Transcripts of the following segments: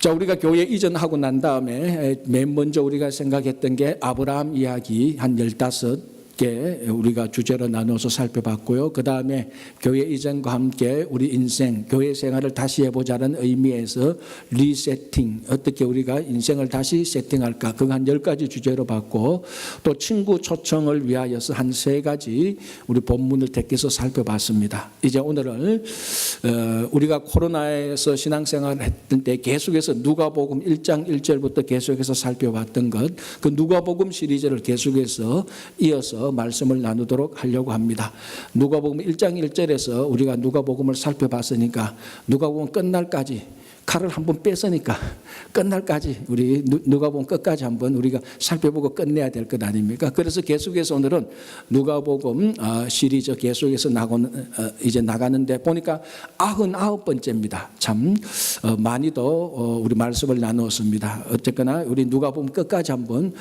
자, 우리가 교회 이전하고 난 다음에 맨 먼저 우리가 생각했던 게 아브라함 이야기 한 15개 우리가 주제로 나눠서 살펴봤고요. 그 다음에 교회 이전과 함께 우리 인생, 교회 생활을 다시 해보자는 의미에서 리세팅, 어떻게 우리가 인생을 다시 세팅할까, 그거 한 10가지 주제로 봤고, 또 친구 초청을 위하여서 한 3가지 우리 본문을 택해서 살펴봤습니다. 이제 오늘은 우리가 코로나에서 신앙생활을 했던 때 계속해서 누가복음 1장 1절부터 계속해서 살펴봤던 것, 그 누가복음 시리즈를 계속해서 이어서 말씀을 나누도록 하려고 합니다. 누가복음 1장 1절에서 우리가 누가복음을 살펴봤으니까 누가복음 끝날까지 칼을 한번 뺐으니까 끝날까지 우리 누가복음 끝까지 한번 우리가 살펴보고 끝내야 될 것 아닙니까? 그래서 계속해서 오늘은 누가복음 시리즈 계속해서 이제 나가는데 보니까 99번째입니다. 참 많이도 우리 말씀을 나누었습니다. 어쨌거나 우리 누가복음 끝까지 한번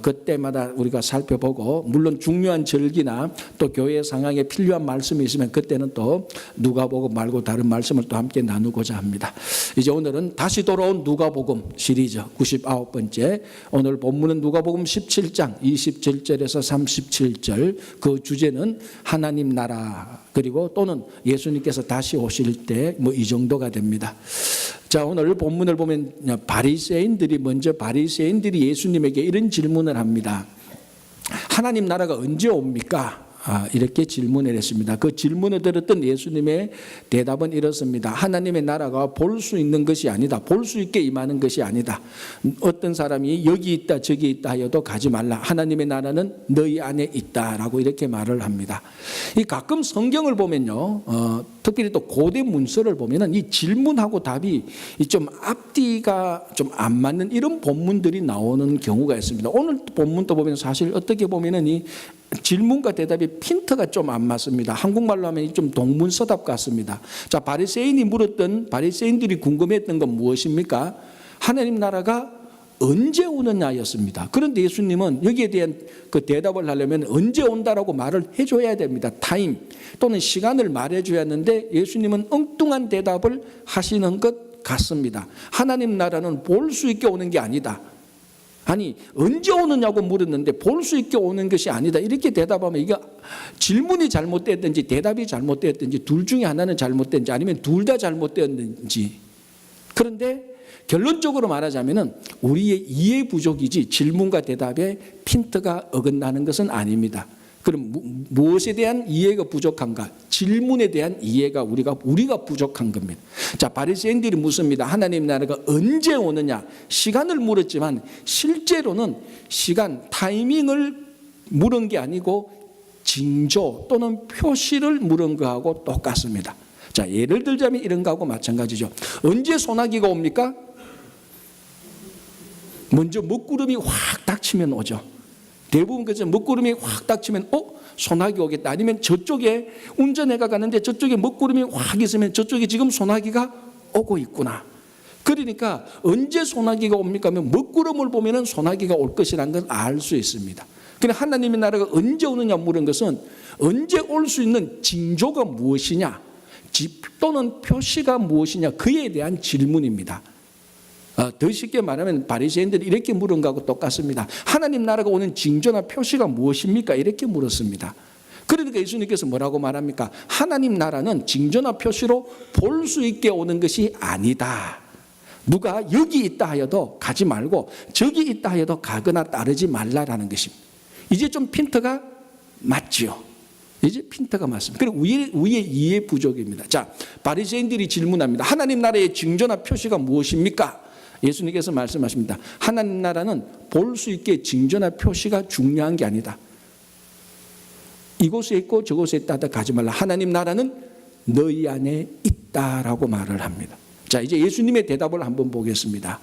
그때마다 우리가 살펴보고, 물론 중요한 절기나 또 교회 상황에 필요한 말씀이 있으면 그때는 또 누가복음 말고 다른 말씀을 또 함께 나누고자 합니다. 이제 오늘은 다시 돌아온 누가복음 시리즈 99번째, 오늘 본문은 누가복음 17장 27절에서 37절, 그 주제는 하나님 나라, 그리고 또는 예수님께서 다시 오실 때 뭐 이 정도가 됩니다. 자, 오늘 본문을 보면 바리새인들이 예수님에게 이런 질문을 합니다. 하나님 나라가 언제 옵니까? 이렇게 질문을 했습니다. 그 질문을 들었던 예수님의 대답은 이렇습니다. 하나님의 나라가 볼 수 있는 것이 아니다. 볼 수 있게 임하는 것이 아니다. 어떤 사람이 여기 있다 저기 있다 하여도 가지 말라. 하나님의 나라는 너희 안에 있다라고 이렇게 말을 합니다. 이 가끔 성경을 보면요, 특별히 또 고대 문서를 보면은 이 질문하고 답이 좀 앞뒤가 좀 안 맞는 이런 본문들이 나오는 경우가 있습니다. 오늘 본문도 보면 사실 어떻게 보면은 이 질문과 대답이 핀트가 좀 안 맞습니다. 한국말로 하면 좀 동문서답 같습니다. 자, 바리새인들이 궁금했던 건 무엇입니까? 하나님 나라가 언제 오느냐였습니다. 그런데 예수님은 여기에 대한 그 대답을 하려면 언제 온다라고 말을 해줘야 됩니다. 타임 또는 시간을 말해줘야 하는데 예수님은 엉뚱한 대답을 하시는 것 같습니다. 하나님 나라는 볼 수 있게 오는 게 아니다. 아니, 언제 오느냐고 물었는데 볼 수 있게 오는 것이 아니다, 이렇게 대답하면 이게 질문이 잘못되었든지 대답이 잘못되었든지 둘 중에 하나는 잘못된지 아니면 둘 다 잘못되었는지. 그런데 결론적으로 말하자면 우리의 이해 부족이지 질문과 대답에 핀트가 어긋나는 것은 아닙니다. 그럼 무엇에 대한 이해가 부족한가? 질문에 대한 이해가 우리가 부족한 겁니다. 자, 바리새인들이 묻습니다. 하나님 나라가 언제 오느냐? 시간을 물었지만 실제로는 시간, 타이밍을 물은 게 아니고 징조 또는 표시를 물은 거하고 똑같습니다. 자, 예를 들자면 이런 거하고 마찬가지죠. 언제 소나기가 옵니까? 먼저 먹구름이 확 닥치면 오죠. 대부분 그죠. 먹구름이 확 닥치면 소나기 오겠다. 아니면 저쪽에 운전해가 가는데 저쪽에 먹구름이 확 있으면 저쪽에 지금 소나기가 오고 있구나. 그러니까 언제 소나기가 옵니까 하면 먹구름을 보면 소나기가 올 것이라는 걸 알 수 있습니다. 그런데 하나님의 나라가 언제 오느냐 물은 것은 언제 올 수 있는 징조가 무엇이냐 또는 표시가 무엇이냐, 그에 대한 질문입니다. 더 쉽게 말하면 바리새인들이 이렇게 물은 거하고 똑같습니다. 하나님 나라가 오는 징조나 표시가 무엇입니까? 이렇게 물었습니다. 그러니까 예수님께서 뭐라고 말합니까? 하나님 나라는 징조나 표시로 볼 수 있게 오는 것이 아니다. 누가 여기 있다 하여도 가지 말고 저기 있다 하여도 가거나 따르지 말라라는 것입니다. 이제 좀 핀트가 맞지요? 이제 핀트가 맞습니다. 그리고 우리의 이해 부족입니다. 자, 바리새인들이 질문합니다. 하나님 나라의 징조나 표시가 무엇입니까? 예수님께서 말씀하십니다. 하나님 나라는 볼 수 있게 징조나 표시가 중요한 게 아니다. 이곳에 있고 저곳에 있다 가지 말라. 하나님 나라는 너희 안에 있다라고 말을 합니다. 자, 이제 예수님의 대답을 한번 보겠습니다.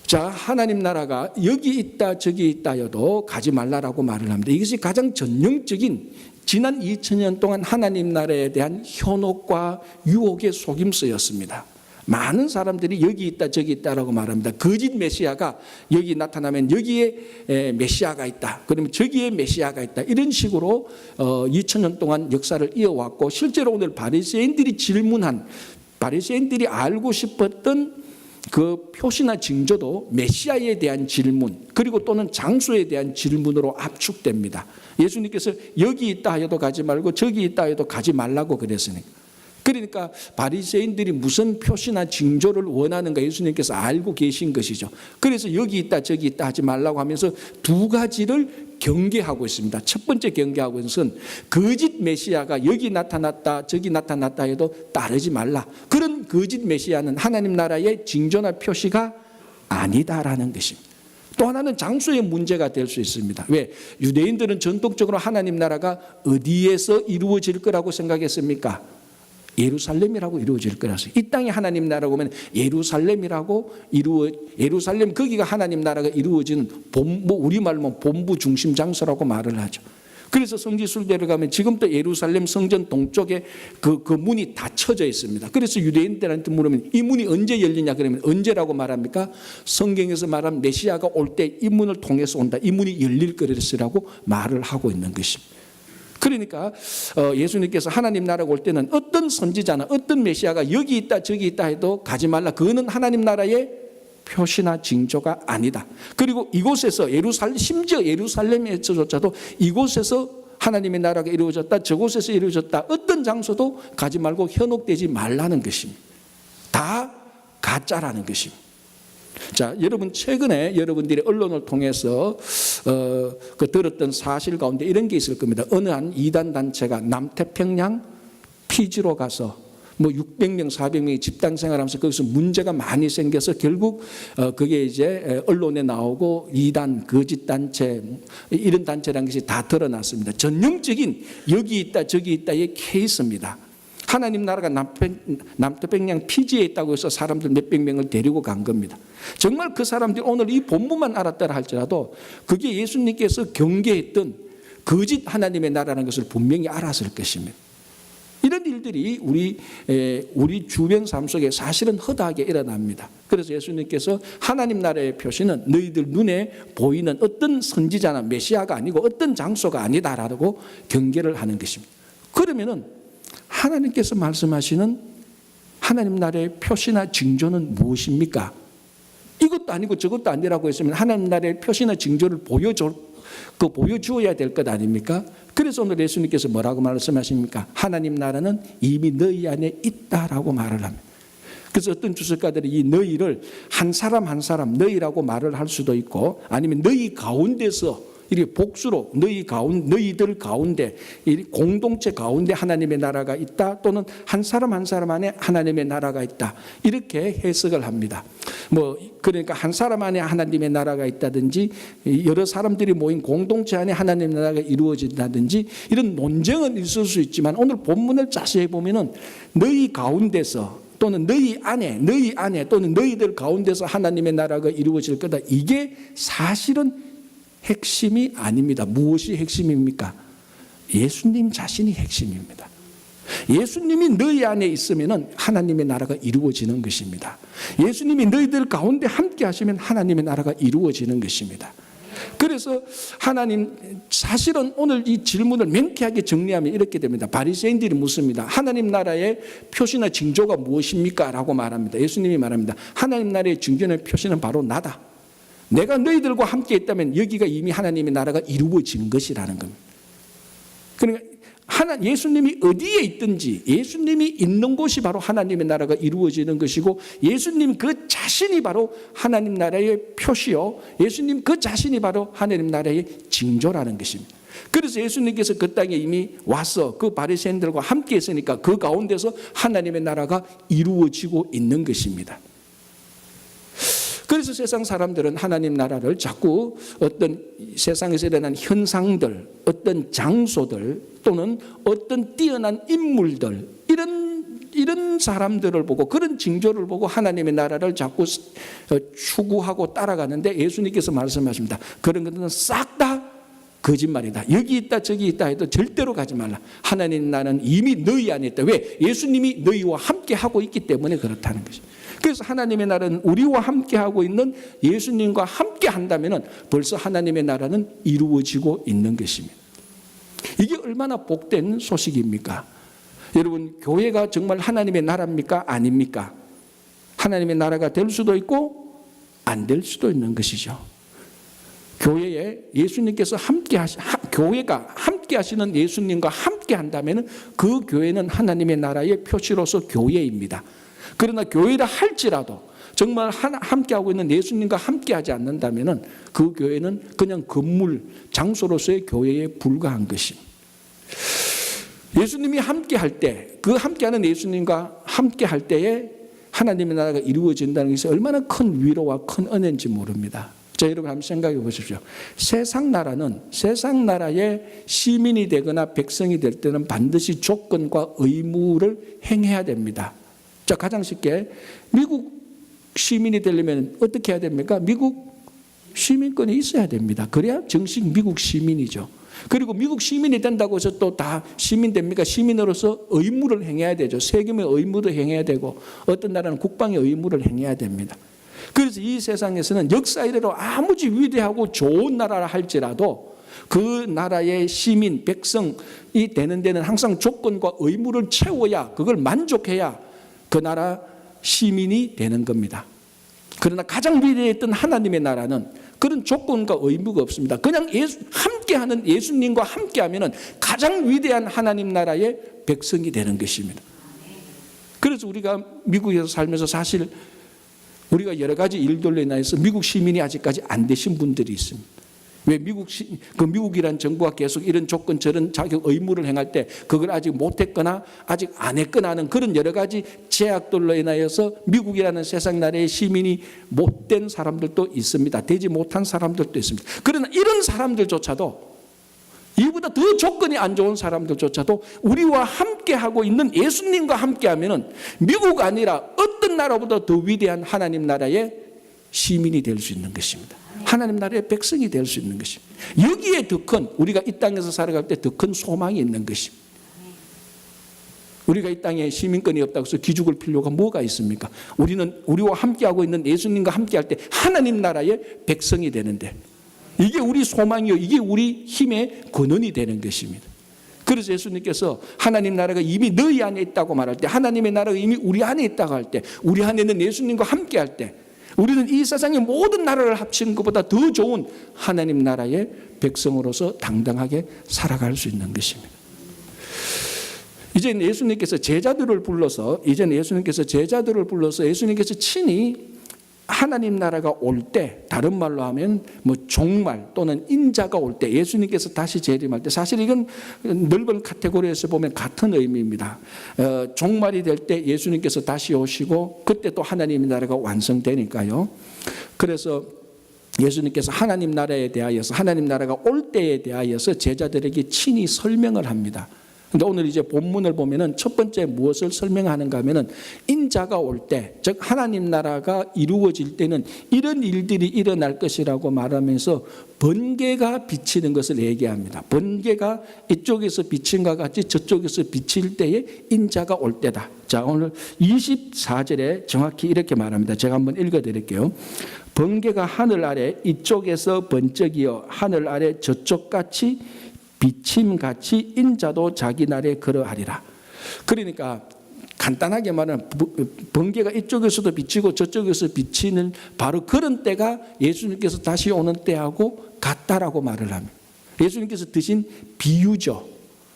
자, 하나님 나라가 여기 있다 저기 있다여도 가지 말라라고 말을 합니다. 이것이 가장 전형적인 지난 2000년 동안 하나님 나라에 대한 현혹과 유혹의 속임수였습니다. 많은 사람들이 여기 있다 저기 있다라고 말합니다. 거짓 메시아가 여기 나타나면 여기에 메시아가 있다, 그러면 저기에 메시아가 있다, 이런 식으로 2000년 동안 역사를 이어왔고, 실제로 오늘 바리새인들이 알고 싶었던 그 표시나 징조도 메시아에 대한 질문 그리고 또는 장소에 대한 질문으로 압축됩니다. 예수님께서 여기 있다 해도 가지 말고 저기 있다 해도 가지 말라고 그랬으니까. 그러니까 바리새인들이 무슨 표시나 징조를 원하는가 예수님께서 알고 계신 것이죠. 그래서 여기 있다 저기 있다 하지 말라고 하면서 두 가지를 경계하고 있습니다. 첫 번째 경계하고 있는 것은 거짓 메시아가 여기 나타났다 저기 나타났다 해도 따르지 말라. 그런 거짓 메시아는 하나님 나라의 징조나 표시가 아니다라는 것입니다. 또 하나는 장소의 문제가 될 수 있습니다. 왜? 유대인들은 전통적으로 하나님 나라가 어디에서 이루어질 거라고 생각했습니까? 예루살렘이라고 이루어질 거라서. 이 땅에 하나님 나라고 하면 예루살렘이라고 예루살렘 거기가 하나님 나라가 이루어지는 우리말로 본부 중심 장소라고 말을 하죠. 그래서 성지순례를 가면 지금도 예루살렘 성전 동쪽에 그 문이 닫혀져 있습니다. 그래서 유대인들한테 물으면 이 문이 언제 열리냐 그러면 언제라고 말합니까? 성경에서 말하면 메시아가 올 때 이 문을 통해서 온다. 이 문이 열릴 것이라고 말을 하고 있는 것입니다. 그러니까 예수님께서 하나님 나라가 올 때는 어떤 선지자나 어떤 메시아가 여기 있다 저기 있다 해도 가지 말라. 그거는 하나님 나라의 표시나 징조가 아니다. 그리고 이곳에서 심지어 예루살렘에서조차도 이곳에서 하나님의 나라가 이루어졌다 저곳에서 이루어졌다 어떤 장소도 가지 말고 현혹되지 말라는 것입니다. 다 가짜라는 것입니다. 자, 여러분 최근에 여러분들이 언론을 통해서 들었던 사실 가운데 이런 게 있을 겁니다. 어느 한 이단 단체가 남태평양 피지로 가서 600명, 400명이 집단 생활하면서 거기서 문제가 많이 생겨서 결국 그게 이제 언론에 나오고 이단, 거짓 단체 이런 단체라는 것이 다 드러났습니다. 전형적인 여기 있다 저기 있다의 케이스입니다. 하나님 나라가 남태평양 피지에 있다고 해서 사람들 몇백 명을 데리고 간 겁니다. 정말 그 사람들이 오늘 이 본문만 알았다라 할지라도 그게 예수님께서 경계했던 거짓 하나님의 나라라는 것을 분명히 알았을 것입니다. 이런 일들이 우리 주변 삶 속에 사실은 허다하게 일어납니다. 그래서 예수님께서 하나님 나라의 표시는 너희들 눈에 보이는 어떤 선지자나 메시아가 아니고 어떤 장소가 아니다라고 경계를 하는 것입니다. 그러면은 하나님께서 말씀하시는 하나님 나라의 표시나 징조는 무엇입니까? 이것도 아니고 저것도 아니라고 했으면 하나님 나라의 표시나 징조를 보여주어야 될 것 아닙니까? 그래서 오늘 예수님께서 뭐라고 말씀하십니까? 하나님 나라는 이미 너희 안에 있다라고 말을 합니다. 그래서 어떤 주석가들이 이 너희를 한 사람 한 사람 너희라고 말을 할 수도 있고 아니면 너희 가운데서 이렇게 복수로 너희들 가운데 공동체 가운데 하나님의 나라가 있다 또는 한 사람 한 사람 안에 하나님의 나라가 있다 이렇게 해석을 합니다. 그러니까 한 사람 안에 하나님의 나라가 있다든지 여러 사람들이 모인 공동체 안에 하나님의 나라가 이루어진다든지 이런 논쟁은 있을 수 있지만 오늘 본문을 자세히 보면은 너희 가운데서 또는 너희 안에 또는 너희들 가운데서 하나님의 나라가 이루어질 거다. 이게 사실은 핵심이 아닙니다. 무엇이 핵심입니까? 예수님 자신이 핵심입니다. 예수님이 너희 안에 있으면 하나님의 나라가 이루어지는 것입니다. 예수님이 너희들 가운데 함께 하시면 하나님의 나라가 이루어지는 것입니다. 그래서 사실은 오늘 이 질문을 명쾌하게 정리하면 이렇게 됩니다. 바리새인들이 묻습니다. 하나님 나라의 표시나 징조가 무엇입니까? 라고 말합니다. 예수님이 말합니다. 하나님 나라의 징조나 표시는 바로 나다. 내가 너희들과 함께 있다면 여기가 이미 하나님의 나라가 이루어진 것이라는 겁니다. 그러니까 예수님이 어디에 있든지 예수님이 있는 곳이 바로 하나님의 나라가 이루어지는 것이고 예수님 그 자신이 바로 하나님 나라의 표시요 예수님 그 자신이 바로 하나님 나라의 징조라는 것입니다. 그래서 예수님께서 그 땅에 이미 와서 그 바리새인들과 함께 있으니까 그 가운데서 하나님의 나라가 이루어지고 있는 것입니다. 그래서 세상 사람들은 하나님 나라를 자꾸 어떤 세상에서 일어난 현상들, 어떤 장소들 또는 어떤 뛰어난 인물들 이런 사람들을 보고 그런 징조를 보고 하나님의 나라를 자꾸 추구하고 따라가는데 예수님께서 말씀하십니다. 그런 것들은 싹 다 거짓말이다. 여기 있다 저기 있다 해도 절대로 가지 말라. 하나님 나라는 이미 너희 안에 있다. 왜? 예수님이 너희와 함께 하고 있기 때문에 그렇다는 것입니다. 그래서 하나님의 나라는 우리와 함께하고 있는 예수님과 함께 한다면 벌써 하나님의 나라는 이루어지고 있는 것입니다. 이게 얼마나 복된 소식입니까? 여러분 교회가 정말 하나님의 나라입니까? 아닙니까? 하나님의 나라가 될 수도 있고 안 될 수도 있는 것이죠. 교회에 예수님께서 교회가 함께 하시는 예수님과 함께 한다면 그 교회는 하나님의 나라의 표시로서 교회입니다. 그러나 교회라 할지라도 정말 함께하고 있는 예수님과 함께하지 않는다면 그 교회는 그냥 건물, 장소로서의 교회에 불과한 것입니다. 예수님이 함께할 때, 그 함께하는 예수님과 함께할 때에 하나님의 나라가 이루어진다는 것이 얼마나 큰 위로와 큰 은혜인지 모릅니다. 자, 여러분 한번 생각해 보십시오. 세상 나라의 시민이 되거나 백성이 될 때는 반드시 조건과 의무를 행해야 됩니다. 자, 가장 쉽게 미국 시민이 되려면 어떻게 해야 됩니까? 미국 시민권이 있어야 됩니다. 그래야 정식 미국 시민이죠. 그리고 미국 시민이 된다고 해서 또 다 시민 됩니까? 시민으로서 의무를 행해야 되죠. 세금의 의무도 행해야 되고 어떤 나라는 국방의 의무를 행해야 됩니다. 그래서 이 세상에서는 역사 이래로 아무리 위대하고 좋은 나라라 할지라도 그 나라의 시민, 백성이 되는 데는 항상 조건과 의무를 채워야, 그걸 만족해야 그 나라 시민이 되는 겁니다. 그러나 가장 위대했던 하나님의 나라는 그런 조건과 의무가 없습니다. 그냥 함께하는 예수님과 함께하면 가장 위대한 하나님 나라의 백성이 되는 것입니다. 그래서 우리가 미국에서 살면서 사실 우리가 여러 가지 일들로 인해서 미국 시민이 아직까지 안 되신 분들이 있습니다. 왜 미국이란 정부가 계속 이런 조건 저런 자격 의무를 행할 때 그걸 아직 못했거나 아직 안 했거나 하는 그런 여러 가지 제약들로 인하여서 미국이라는 세상 나라의 시민이 못된 사람들도 있습니다. 되지 못한 사람들도 있습니다. 그러나 이런 사람들조차도, 이보다 더 조건이 안 좋은 사람들조차도 우리와 함께하고 있는 예수님과 함께하면 미국 아니라 어떤 나라보다 더 위대한 하나님 나라의 시민이 될 수 있는 것입니다. 하나님 나라의 백성이 될 수 있는 것입니다. 여기에 더 큰, 우리가 이 땅에서 살아갈 때 더 큰 소망이 있는 것입니다. 우리가 이 땅에 시민권이 없다고 해서 기죽을 필요가 뭐가 있습니까? 우리와 함께하고 있는 예수님과 함께할 때 하나님 나라의 백성이 되는데 이게 우리 소망이요, 이게 우리 힘의 근원이 되는 것입니다. 그래서 예수님께서 하나님 나라가 이미 너희 안에 있다고 말할 때, 하나님의 나라가 이미 우리 안에 있다고 할 때, 우리 안에는 예수님과 함께할 때 우리는 이 세상의 모든 나라를 합친 것보다 더 좋은 하나님 나라의 백성으로서 당당하게 살아갈 수 있는 것입니다. 이제 예수님께서 제자들을 불러서 예수님께서 친히 하나님 나라가 올 때, 다른 말로 하면 종말 또는 인자가 올 때, 예수님께서 다시 재림할 때, 사실 이건 넓은 카테고리에서 보면 같은 의미입니다. 종말이 될 때 예수님께서 다시 오시고 그때 또 하나님 나라가 완성되니까요. 그래서 예수님께서 하나님 나라에 대하여서, 하나님 나라가 올 때에 대하여서 제자들에게 친히 설명을 합니다. 근데 오늘 이제 본문을 보면은 첫 번째 무엇을 설명하는가 하면은 인자가 올 때, 즉 하나님 나라가 이루어질 때는 이런 일들이 일어날 것이라고 말하면서 번개가 비치는 것을 얘기합니다. 번개가 이쪽에서 비친과 같이 저쪽에서 비칠 때에 인자가 올 때다. 자, 오늘 24절에 정확히 이렇게 말합니다. 제가 한번 읽어드릴게요. 번개가 하늘 아래 이쪽에서 번쩍이어 하늘 아래 저쪽같이 비침같이 인자도 자기 날에 그러하리라. 그러니까 간단하게 말하면 번개가 이쪽에서도 비치고 저쪽에서 비치는 바로 그런 때가 예수님께서 다시 오는 때하고 같다라고 말을 합니다. 예수님께서 드신 비유죠.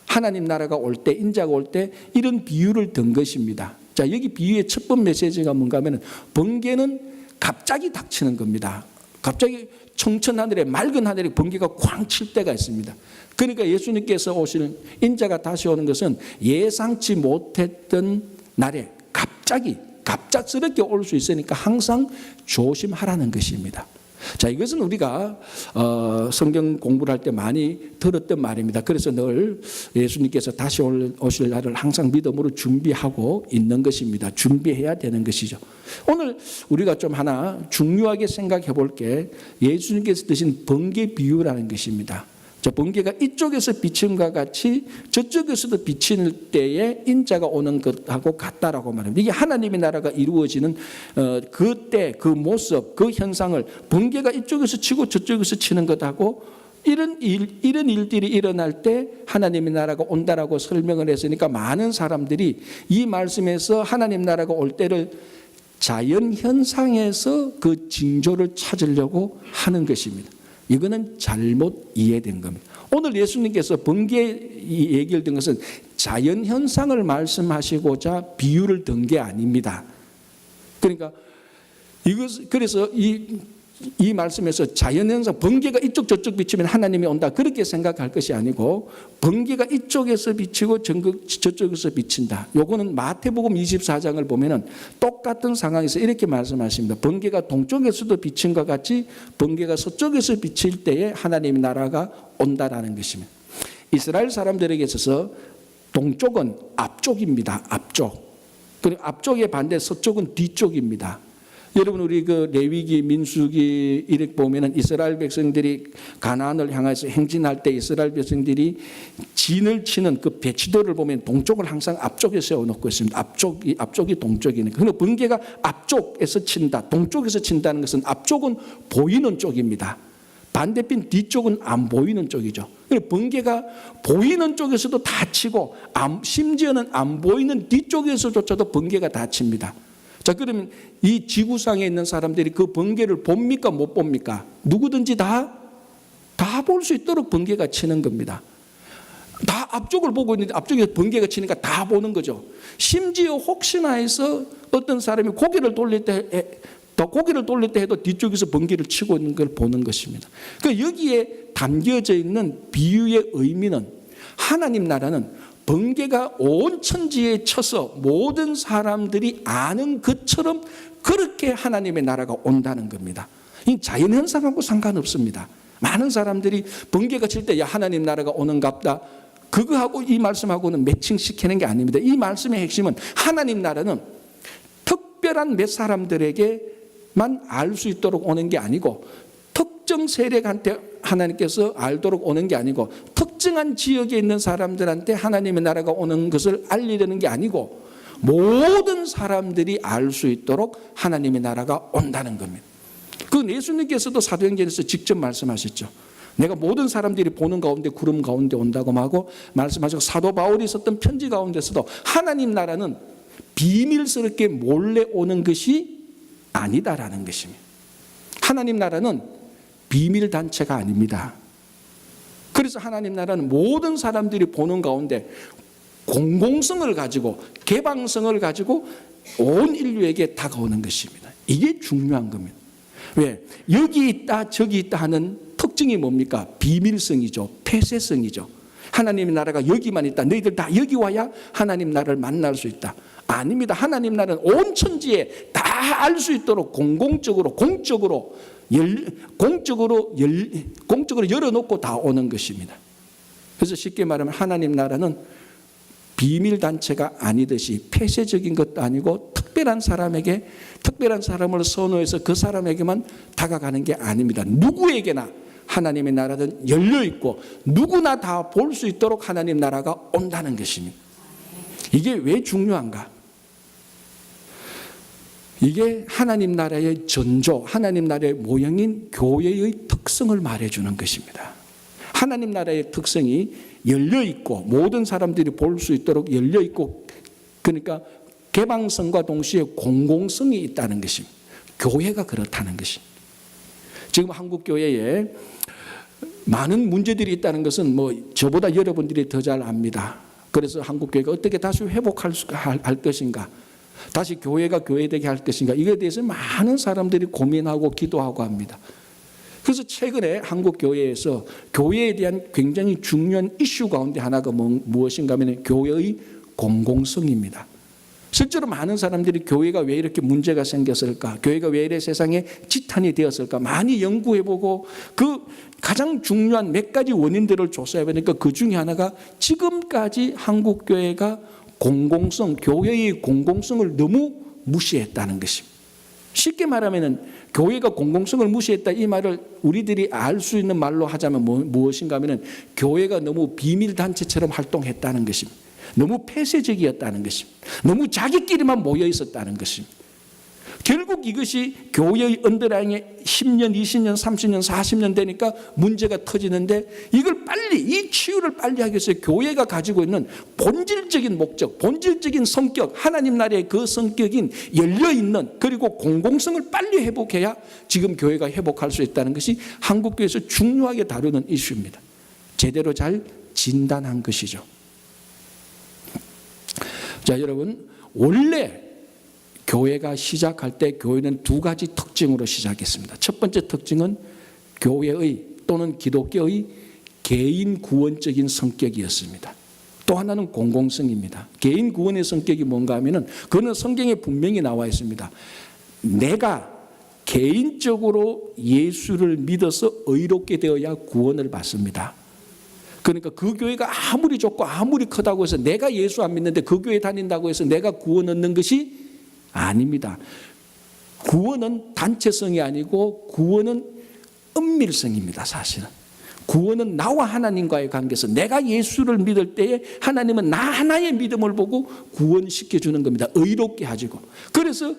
하나님 나라가 올 때, 인자가 올 때 이런 비유를 든 것입니다. 자, 여기 비유의 첫 번째 메시지가 뭔가 하면 번개는 갑자기 닥치는 겁니다. 갑자기 청천하늘에, 맑은 하늘에 번개가 쾅 칠 때가 있습니다. 그러니까 예수님께서 오시는, 인자가 다시 오는 것은 예상치 못했던 날에 갑작스럽게 올 수 있으니까 항상 조심하라는 것입니다. 자, 이것은 우리가 성경 공부를 할 때 많이 들었던 말입니다. 그래서 늘 예수님께서 다시 오실 날을 항상 믿음으로 준비하고 있는 것입니다. 준비해야 되는 것이죠. 오늘 우리가 좀 하나 중요하게 생각해 볼 게 예수님께서 드신 번개 비유라는 것입니다. 자, 번개가 이쪽에서 비침과 같이 저쪽에서도 비칠 때에 인자가 오는 것하고 같다라고 말합니다. 이게 하나님의 나라가 이루어지는 그때 그 모습, 그 현상을 번개가 이쪽에서 치고 저쪽에서 치는 것하고 이런 일들이 일어날 때 하나님의 나라가 온다라고 설명을 했으니까 많은 사람들이 이 말씀에서 하나님 나라가 올 때를 자연 현상에서 그 징조를 찾으려고 하는 것입니다. 이거는 잘못 이해된 겁니다. 오늘 예수님께서 번개 얘기를 든 것은 자연 현상을 말씀하시고자 비유를 든 게 아닙니다. 그러니까 그래서 이 말씀에서 자연현상, 번개가 이쪽 저쪽 비치면 하나님이 온다 그렇게 생각할 것이 아니고 번개가 이쪽에서 비치고 저쪽에서 비친다. 요거는 마태복음 24장을 보면은 똑같은 상황에서 이렇게 말씀하십니다. 번개가 동쪽에서도 비친 것 같이 번개가 서쪽에서 비칠 때에 하나님의 나라가 온다라는 것입니다. 이스라엘 사람들에게 있어서 동쪽은 앞쪽입니다. 앞쪽. 그리고 앞쪽의 반대 서쪽은 뒤쪽입니다. 여러분 우리 그 레위기 민수기 이렇게 보면은 이스라엘 백성들이 가나안을 향해서 행진할 때 이스라엘 백성들이 진을 치는 그 배치도를 보면 동쪽을 항상 앞쪽에 세워놓고 있습니다. 앞쪽이 동쪽이니까. 그러나 번개가 앞쪽에서 친다, 동쪽에서 친다는 것은 앞쪽은 보이는 쪽입니다. 반대편 뒤쪽은 안 보이는 쪽이죠. 번개가 보이는 쪽에서도 다 치고 심지어는 안 보이는 뒤쪽에서조차도 번개가 다 칩니다. 자, 그러면 이 지구상에 있는 사람들이 그 번개를 봅니까 못 봅니까? 누구든지 다 볼 수 있도록 번개가 치는 겁니다. 다 앞쪽을 보고 있는데 앞쪽에서 번개가 치니까 다 보는 거죠. 심지어 혹시나 해서 어떤 사람이 고개를 돌릴 때 해도 뒤쪽에서 번개를 치고 있는 걸 보는 것입니다. 그러니까 여기에 담겨져 있는 비유의 의미는 하나님 나라는 번개가 온 천지에 쳐서 모든 사람들이 아는 것처럼 그렇게 하나님의 나라가 온다는 겁니다. 이 자연현상하고 상관없습니다. 많은 사람들이 번개가 칠 때 야 하나님 나라가 오는갑다. 그거하고 이 말씀하고는 매칭시키는 게 아닙니다. 이 말씀의 핵심은 하나님 나라는 특별한 몇 사람들에게만 알 수 있도록 오는 게 아니고 특정 세력한테 하나님께서 알도록 오는 게 아니고 특정한 지역에 있는 사람들한테 하나님의 나라가 오는 것을 알리려는 게 아니고 모든 사람들이 알 수 있도록 하나님의 나라가 온다는 겁니다. 그 예수님께서도 사도행전에서 직접 말씀하셨죠. 내가 모든 사람들이 보는 가운데 구름 가운데 온다고 하고 말씀하시고 사도 바울이 썼던 편지 가운데서도 하나님 나라는 비밀스럽게 몰래 오는 것이 아니다라는 것입니다. 하나님 나라는 비밀 단체가 아닙니다. 그래서 하나님 나라는 모든 사람들이 보는 가운데 공공성을 가지고 개방성을 가지고 온 인류에게 다가오는 것입니다. 이게 중요한 겁니다. 왜? 여기 있다 저기 있다 하는 특징이 뭡니까? 비밀성이죠. 폐쇄성이죠. 하나님의 나라가 여기만 있다. 너희들 다 여기 와야 하나님 나라를 만날 수 있다. 아닙니다. 하나님 나라는 온 천지에 다 알 수 있도록 공적으로 열어놓고 다 오는 것입니다. 그래서 쉽게 말하면 하나님 나라는 비밀단체가 아니듯이 폐쇄적인 것도 아니고 특별한 사람을 선호해서 그 사람에게만 다가가는 게 아닙니다. 누구에게나 하나님의 나라는 열려있고 누구나 다 볼 수 있도록 하나님 나라가 온다는 것입니다. 이게 왜 중요한가? 이게 하나님 나라의 전조, 하나님 나라의 모형인 교회의 특성을 말해주는 것입니다. 하나님 나라의 특성이 열려있고 모든 사람들이 볼 수 있도록 열려있고 그러니까 개방성과 동시에 공공성이 있다는 것입니다. 교회가 그렇다는 것입니다. 지금 한국 교회에 많은 문제들이 있다는 것은 저보다 여러분들이 더 잘 압니다. 그래서 한국 교회가 어떻게 다시 회복할 것인가, 다시 교회가 교회되게 할 것인가, 이거에 대해서 많은 사람들이 고민하고 기도하고 합니다. 그래서 최근에 한국 교회에서 교회에 대한 굉장히 중요한 이슈 가운데 하나가 무엇인가 하면 교회의 공공성입니다. 실제로 많은 사람들이 교회가 왜 이렇게 문제가 생겼을까, 교회가 왜 이래 세상에 지탄이 되었을까 많이 연구해보고 그 가장 중요한 몇 가지 원인들을 조사해보니까 그 중에 하나가 지금까지 한국 교회가 교회의 공공성을 너무 무시했다는 것입니다. 쉽게 말하면 교회가 공공성을 무시했다, 이 말을 우리들이 알 수 있는 말로 하자면 무엇인가 하면 교회가 너무 비밀단체처럼 활동했다는 것입니다. 너무 폐쇄적이었다는 것입니다. 너무 자기끼리만 모여 있었다는 것입니다. 결국 이것이 교회의 언더라인에 10년, 20년, 30년, 40년 되니까 문제가 터지는데 이걸 빨리, 이 치유를 빨리 하기 위해서 교회가 가지고 있는 본질적인 목적, 본질적인 성격, 하나님 나라의 그 성격인 열려있는 그리고 공공성을 빨리 회복해야 지금 교회가 회복할 수 있다는 것이 한국교회에서 중요하게 다루는 이슈입니다. 제대로 잘 진단한 것이죠. 자, 여러분, 원래 교회가 시작할 때 교회는 두 가지 특징으로 시작했습니다. 첫 번째 특징은 교회의 또는 기독교의 개인 구원적인 성격이었습니다. 또 하나는 공공성입니다. 개인 구원의 성격이 뭔가 하면은 그거는 성경에 분명히 나와 있습니다. 내가 개인적으로 예수를 믿어서 의롭게 되어야 구원을 받습니다. 그러니까 그 교회가 아무리 좋고 아무리 크다고 해서 내가 예수 안 믿는데 그 교회 다닌다고 해서 내가 구원 얻는 것이 아닙니다. 구원은 단체성이 아니고 구원은 은밀성입니다. 사실은 구원은 나와 하나님과의 관계에서 내가 예수를 믿을 때에 하나님은 나 하나의 믿음을 보고 구원시켜주는 겁니다. 의롭게 하시고. 그래서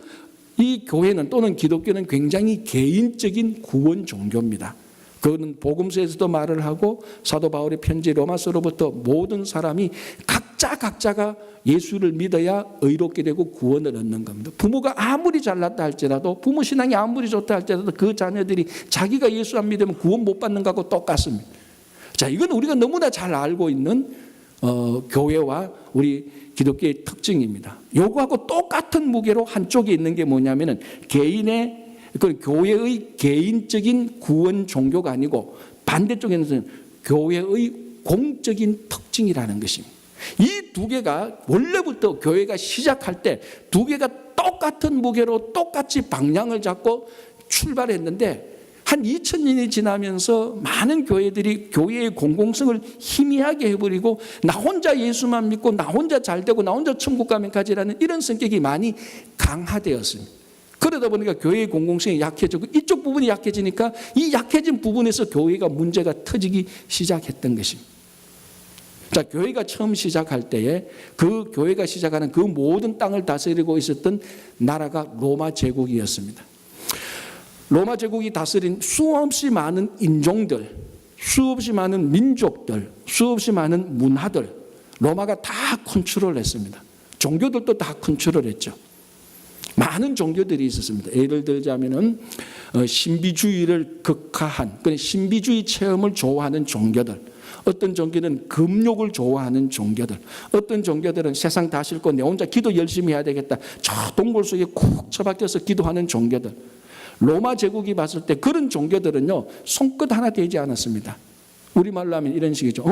이 교회는 또는 기독교는 굉장히 개인적인 구원 종교입니다. 그거는 복음서에서도 말을 하고 사도 바울의 편지 로마서로부터 모든 사람이 각자가 예수를 믿어야 의롭게 되고 구원을 얻는 겁니다. 부모가 아무리 잘났다 할지라도 부모 신앙이 아무리 좋다 할지라도 그 자녀들이 자기가 예수 안 믿으면 구원 못 받는 것하고 똑같습니다. 자, 이건 우리가 너무나 잘 알고 있는 교회와 우리 기독교의 특징입니다. 요거하고 똑같은 무게로 한쪽에 있는 게 뭐냐면은 개인의 그 교회의 개인적인 구원 종교가 아니고 반대쪽에는 교회의 공적인 특징이라는 것입니다. 이 두 개가 원래부터 교회가 시작할 때 두 개가 똑같은 무게로 똑같이 방향을 잡고 출발했는데 한 2000년이 지나면서 많은 교회들이 교회의 공공성을 희미하게 해버리고 나 혼자 예수만 믿고 나 혼자 잘되고 나 혼자 천국 가면 가지라는 이런 성격이 많이 강화되었습니다. 그러다 보니까 교회의 공공성이 약해지고 이쪽 부분이 약해지니까 이 약해진 부분에서 교회가 문제가 터지기 시작했던 것입니다. 자, 교회가 처음 시작할 때에 그 교회가 시작하는 그 모든 땅을 다스리고 있었던 나라가 로마 제국이었습니다. 로마 제국이 다스린 수없이 많은 인종들, 수없이 많은 민족들, 수없이 많은 문화들 로마가 다 컨트롤했습니다. 종교들도 다 컨트롤했죠. 많은 종교들이 있었습니다. 예를 들자면은 신비주의를 극화한 그런 신비주의 체험을 좋아하는 종교들, 어떤 종교는 금욕을 좋아하는 종교들, 어떤 종교들은 세상 다 싫고 내 혼자 기도 열심히 해야 되겠다, 저 동굴 속에 콕 처박혀서 기도하는 종교들. 로마 제국이 봤을 때 그런 종교들은요 손끝 하나 되지 않았습니다. 우리말로 하면 이런 식이죠.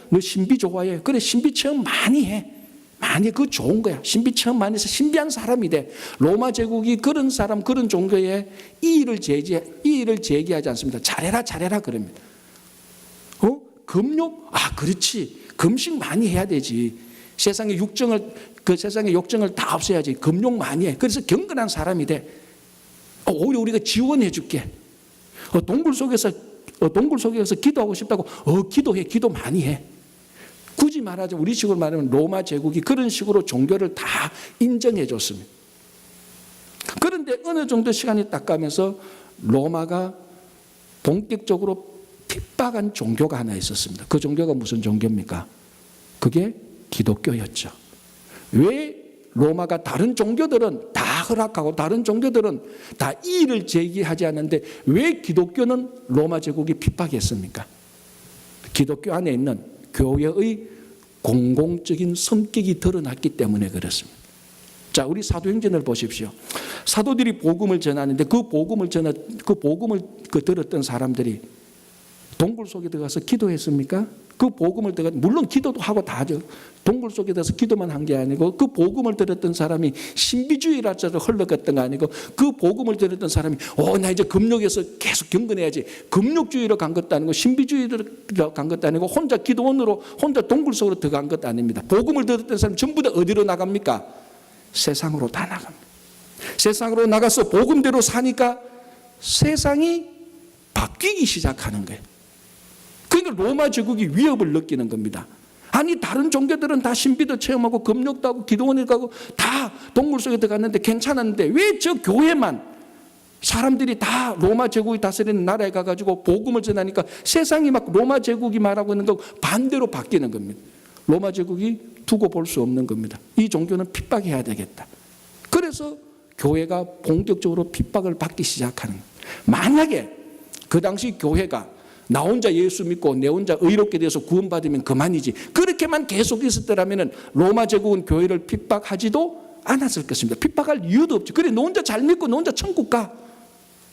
너 신비 좋아해? 그래, 신비 체험 많이 해. 많이 그거 좋은 거야. 신비 체험 많이 해서 신비한 사람이 돼. 로마 제국이 그런 사람, 그런 종교에 이의를 제기하지 않습니다. 잘해라 그럽니다. 금욕? 아, 그렇지. 금식 많이 해야 되지. 세상의 욕정을 다 없애야지. 금욕 많이 해. 그래서 경건한 사람이 돼. 오히려 우리가 지원해 줄게. 동굴 속에서 기도하고 싶다고. 기도해. 기도 많이 해. 굳이 말하자면 우리 식으로 말하면 로마 제국이 그런 식으로 종교를 다 인정해 줬습니다. 그런데 어느 정도 시간이 딱 가면서 로마가 본격적으로 핍박한 종교가 하나 있었습니다. 그 종교가 무슨 종교입니까? 그게 기독교였죠. 왜 로마가 다른 종교들은 다 허락하고 다른 종교들은 다 이의를 제기하지 않는데 왜 기독교는 로마 제국이 핍박했습니까? 기독교 안에 있는 교회의 공공적인 성격이 드러났기 때문에 그렇습니다. 자, 우리 사도행전을 보십시오. 사도들이 복음을 전하는데 그 복음을 들었던 사람들이 동굴 속에 들어가서 기도했습니까? 그 복음을 들어 물론 기도도 하고 다 하죠. 동굴 속에 들어서 기도만 한 게 아니고 그 복음을 들었던 사람이 신비주의라서 흘러갔던 거 아니고 그 복음을 들었던 사람이 나 이제 금욕에서 계속 경건해야지. 금욕주의로 간 것도 아니고 신비주의로 간 것도 아니고 혼자 기도원으로 혼자 동굴 속으로 들어간 것도 아닙니다. 복음을 들었던 사람 전부 다 어디로 나갑니까? 세상으로 다 나갑니다. 세상으로 나가서 복음대로 사니까 세상이 바뀌기 시작하는 거예요. 그러니까 로마 제국이 위협을 느끼는 겁니다. 아니 다른 종교들은 다 신비도 체험하고 금욕도 하고 기도원에 가고 다 동굴 속에 들어갔는데 괜찮았는데 왜 저 교회만 사람들이 다 로마 제국이 다스리는 나라에 가가지고 복음을 전하니까 세상이 막 로마 제국이 말하고 있는 거 반대로 바뀌는 겁니다. 로마 제국이 두고 볼 수 없는 겁니다. 이 종교는 핍박해야 되겠다. 그래서 교회가 본격적으로 핍박을 받기 시작하는 거예요. 만약에 그 당시 교회가 나 혼자 예수 믿고 내 혼자 의롭게 돼서 구원받으면 그만이지 그렇게만 계속 있었더라면 로마 제국은 교회를 핍박하지도 않았을 것입니다. 핍박할 이유도 없죠. 그래 너 혼자 잘 믿고 너 혼자 천국 가.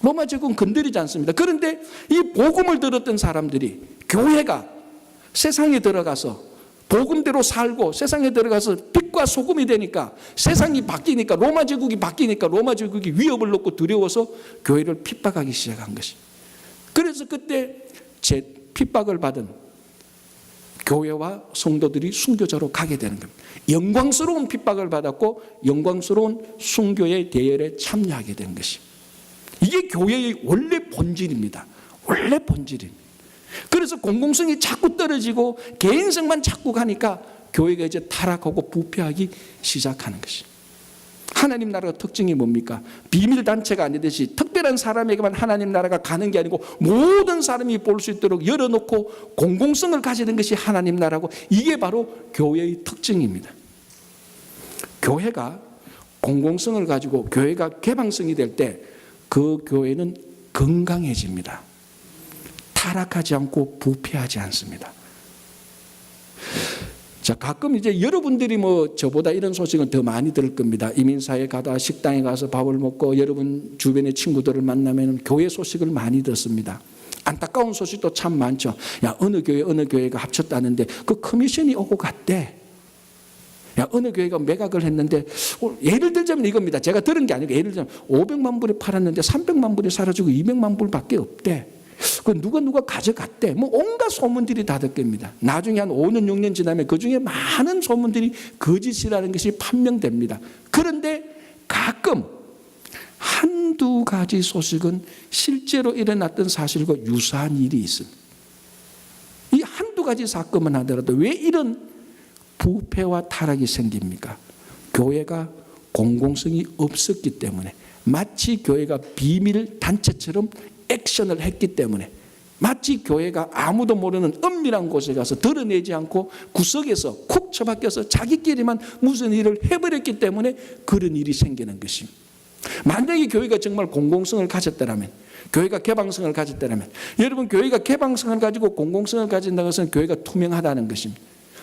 로마 제국은 건드리지 않습니다. 그런데 이 복음을 들었던 사람들이 교회가 세상에 들어가서 복음대로 살고 세상에 들어가서 빛과 소금이 되니까 세상이 바뀌니까 로마 제국이 바뀌니까 로마 제국이 위협을 놓고 두려워서 교회를 핍박하기 시작한 것이. 그래서 그때 핍박을 받은 교회와 성도들이 순교자로 가게 되는 겁니다. 영광스러운 핍박을 받았고 영광스러운 순교의 대열에 참여하게 된 것이. 이게 교회의 원래 본질입니다. 원래 본질입니다. 그래서 공공성이 자꾸 떨어지고 개인성만 자꾸 가니까 교회가 이제 타락하고 부패하기 시작하는 것이. 하나님 나라가 특징이 뭡니까? 비밀단체가 아니듯이 특별한 사람에게만 하나님 나라가 가는 게 아니고 모든 사람이 볼 수 있도록 열어놓고 공공성을 가지는 것이 하나님 나라고 이게 바로 교회의 특징입니다. 교회가 공공성을 가지고 교회가 개방성이 될 때 그 교회는 건강해집니다. 타락하지 않고 부패하지 않습니다. 자, 가끔 이제 여러분들이 뭐 저보다 이런 소식은 더 많이 들을 겁니다. 이민사에 가다 식당에 가서 밥을 먹고 여러분 주변의 친구들을 만나면 교회 소식을 많이 듣습니다. 안타까운 소식도 참 많죠. 야, 어느 교회가 합쳤다는데 그 커미션이 오고 갔대. 야, 어느 교회가 매각을 했는데 예를 들자면 이겁니다. 제가 들은 게 아니고 예를 들자면 500만 불에 팔았는데 300만 불이 사라지고 200만 불밖에 없대. 그 누가 가져갔대. 뭐 온갖 소문들이 다 듣깁니다. 나중에 한 5년 6년 지나면 그중에 많은 소문들이 거짓이라는 것이 판명됩니다. 그런데 가끔 한두 가지 소식은 실제로 일어났던 사실과 유사한 일이 있습니다. 이 한두 가지 사건만 하더라도 왜 이런 부패와 타락이 생깁니까? 교회가 공공성이 없었기 때문에 마치 교회가 비밀 단체처럼 액션을 했기 때문에 마치 교회가 아무도 모르는 은밀한 곳에 가서 드러내지 않고 구석에서 쿡 처박혀서 자기끼리만 무슨 일을 해버렸기 때문에 그런 일이 생기는 것입니다. 만약에 교회가 정말 공공성을 가졌다면 교회가 개방성을 가졌다면 여러분 교회가 개방성을 가지고 공공성을 가진다는 것은 교회가 투명하다는 것입니다.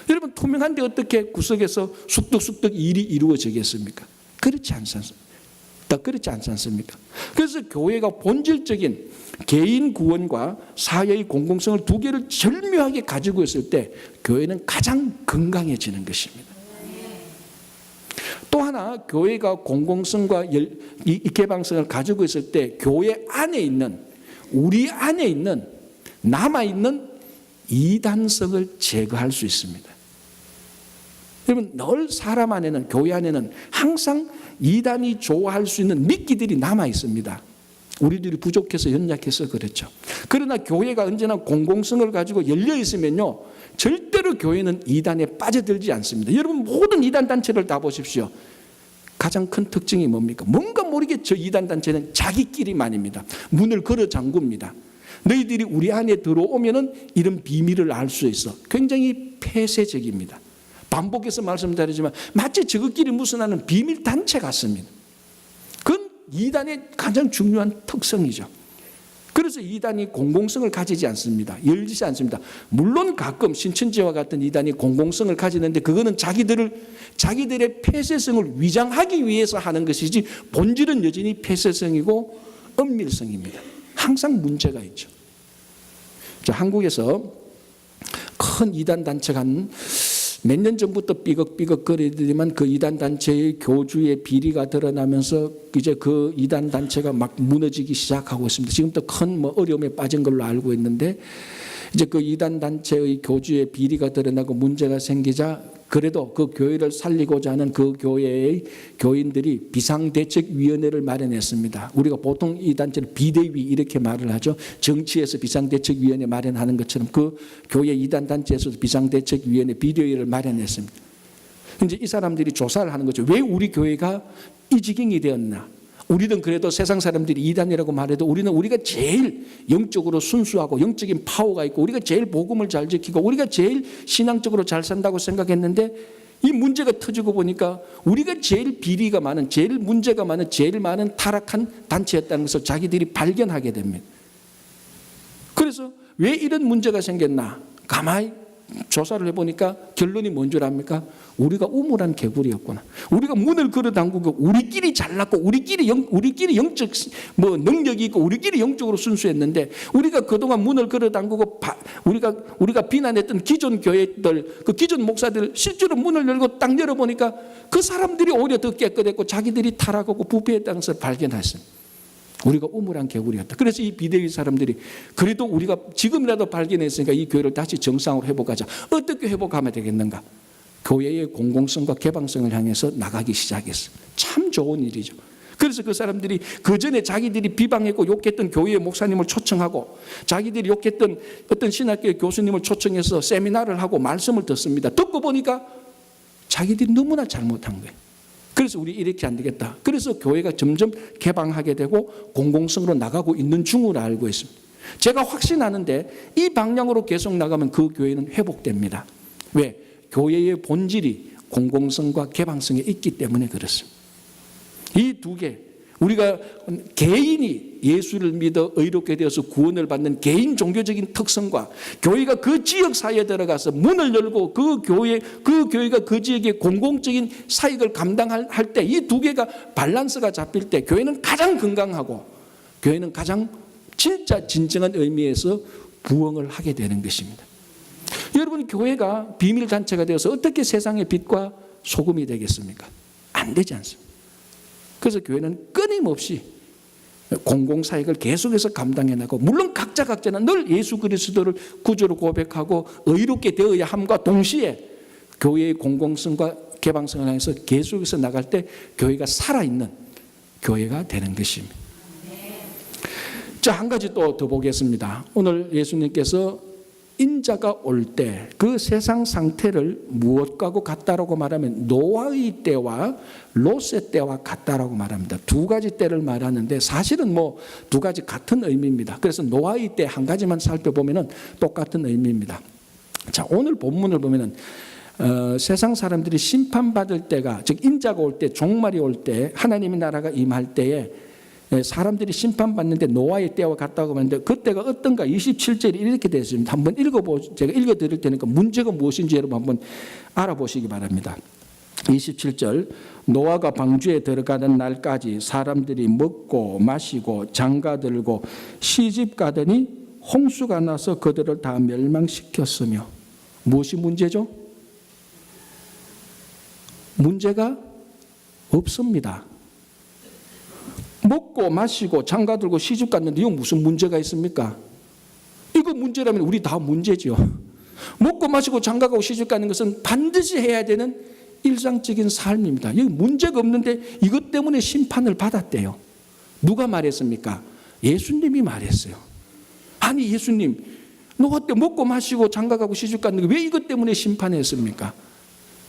여러분 투명한데 어떻게 구석에서 쑥덕쑥덕 일이 이루어지겠습니까? 그렇지 않습니까? 그렇지 않습니까? 그래서 교회가 본질적인 개인 구원과 사회의 공공성을 두 개를 절묘하게 가지고 있을 때 교회는 가장 건강해지는 것입니다. 또 하나 교회가 공공성과 이 개방성을 가지고 있을 때 교회 안에 있는 우리 안에 있는 남아있는 이단성을 제거할 수 있습니다. 여러분 늘 사람 안에는 교회 안에는 항상 이단이 좋아할 수 있는 미끼들이 남아 있습니다. 우리들이 부족해서 연약해서 그렇죠. 그러나 교회가 언제나 공공성을 가지고 열려 있으면요 절대로 교회는 이단에 빠져들지 않습니다. 여러분 모든 이단 단체를 다 보십시오. 가장 큰 특징이 뭡니까? 뭔가 모르게 저 이단 단체는 자기끼리만입니다. 문을 걸어 잠굽니다. 너희들이 우리 안에 들어오면은 이런 비밀을 알 수 있어. 굉장히 폐쇄적입니다. 반복해서 말씀드리지만 마치 저것끼리 무슨 하는 비밀 단체 같습니다. 그건 이단의 가장 중요한 특성이죠. 그래서 이단이 공공성을 가지지 않습니다. 열리지 않습니다. 물론 가끔 신천지와 같은 이단이 공공성을 가지는데 그거는 자기들의 폐쇄성을 위장하기 위해서 하는 것이지 본질은 여전히 폐쇄성이고 은밀성입니다. 항상 문제가 있죠. 자, 한국에서 큰 이단 단체가 몇 년 전부터 삐걱삐걱 거리더니만 그 이단 단체의 교주의 비리가 드러나면서 이제 그 이단 단체가 막 무너지기 시작하고 있습니다. 지금도 큰 어려움에 빠진 걸로 알고 있는데 이제 그 이단 단체의 교주의 비리가 드러나고 문제가 생기자 그래도 그 교회를 살리고자 하는 그 교회의 교인들이 비상대책위원회를 마련했습니다. 우리가 보통 이 단체를 비대위 이렇게 말을 하죠. 정치에서 비상대책위원회 마련하는 것처럼 그 교회 이단 단체에서도 비상대책위원회 비대위를 마련했습니다. 이제 이 사람들이 조사를 하는 거죠. 왜 우리 교회가 이 지경이 되었나? 우리는 그래도 세상 사람들이 이단이라고 말해도 우리가 제일 영적으로 순수하고 영적인 파워가 있고 우리가 제일 복음을 잘 지키고 우리가 제일 신앙적으로 잘 산다고 생각했는데 이 문제가 터지고 보니까 우리가 제일 비리가 많은, 제일 문제가 많은, 제일 많은 타락한 단체였다는 것을 자기들이 발견하게 됩니다. 그래서 왜 이런 문제가 생겼나? 가만히 조사를 해보니까 결론이 뭔 줄 압니까? 우리가 우물한 개구리였구나. 우리가 문을 걸어 잠그고 우리끼리 잘났고 우리끼리 영적 능력이 있고 우리끼리 영적으로 순수했는데 우리가 그동안 문을 걸어 잠그고 우리가 비난했던 기존 교회들, 그 기존 목사들 실제로 문을 열고 딱 열어보니까 그 사람들이 오히려 더 깨끗했고 자기들이 타락하고 부패했다는 것을 발견했습니다. 우리가 우물한 개구리였다. 그래서 이 비대위 사람들이 그래도 우리가 지금이라도 발견했으니까 이 교회를 다시 정상으로 회복하자. 어떻게 회복하면 되겠는가? 교회의 공공성과 개방성을 향해서 나가기 시작했어요. 참 좋은 일이죠. 그래서 그 사람들이 그 전에 자기들이 비방했고 욕했던 교회의 목사님을 초청하고 자기들이 욕했던 어떤 신학교의 교수님을 초청해서 세미나를 하고 말씀을 듣습니다. 듣고 보니까 자기들이 너무나 잘못한 거예요. 그래서 우리 이렇게 안 되겠다. 그래서 교회가 점점 개방하게 되고 공공성으로 나가고 있는 중으로 알고 있습니다. 제가 확신하는데 이 방향으로 계속 나가면 그 교회는 회복됩니다. 왜? 교회의 본질이 공공성과 개방성에 있기 때문에 그렇습니다. 이 두 개, 우리가 개인이 예수를 믿어 의롭게 되어서 구원을 받는 개인 종교적인 특성과 교회가 그 지역 사회에 들어가서 문을 열고 그 교회가 그 지역의 공공적인 사역을 감당할 때 이 두 개가 밸런스가 잡힐 때 교회는 가장 건강하고 교회는 가장 진짜 진정한 의미에서 부흥을 하게 되는 것입니다. 여러분, 교회가 비밀단체가 되어서 어떻게 세상의 빛과 소금이 되겠습니까? 안 되지 않습니다. 그래서 교회는 끊임없이 공공사역을 계속해서 감당해 나가고 물론 각자는 늘 예수 그리스도를 구주로 고백하고 의롭게 되어야 함과 동시에 교회의 공공성과 개방성을 향해서 계속해서 나갈 때 교회가 살아있는 교회가 되는 것입니다. 자, 한 가지 또 더 보겠습니다. 오늘 예수님께서 인자가 올 때 그 세상 상태를 무엇과고 같다라고 말하면 노아의 때와 롯의 때와 같다라고 말합니다. 두 가지 때를 말하는데 사실은 두 가지 같은 의미입니다. 그래서 노아의 때 한 가지만 살펴보면 똑같은 의미입니다. 자, 오늘 본문을 보면 세상 사람들이 심판받을 때가, 즉 인자가 올 때, 종말이 올 때, 하나님의 나라가 임할 때에 사람들이 심판받는데 노아의 때와 같다고 하는데 그때가 어떤가? 27절이 이렇게 되어 있습니다. 한번 제가 읽어드릴 테니까 문제가 무엇인지 여러분 한번 알아보시기 바랍니다. 27절, 노아가 방주에 들어가는 날까지 사람들이 먹고 마시고 장가들고 시집가더니 홍수가 나서 그들을 다 멸망시켰으며. 무엇이 문제죠? 문제가 없습니다. 먹고 마시고 장가들고 시집 갔는데 이거 무슨 문제가 있습니까? 이거 문제라면 우리 다 문제죠. 먹고 마시고 장가가고 시집 가는 것은 반드시 해야 되는 일상적인 삶입니다. 여기 문제가 없는데 이것 때문에 심판을 받았대요. 누가 말했습니까? 예수님이 말했어요. 아니 예수님, 노아 때 먹고 마시고 장가가고 시집 갔는데 왜 이것 때문에 심판했습니까?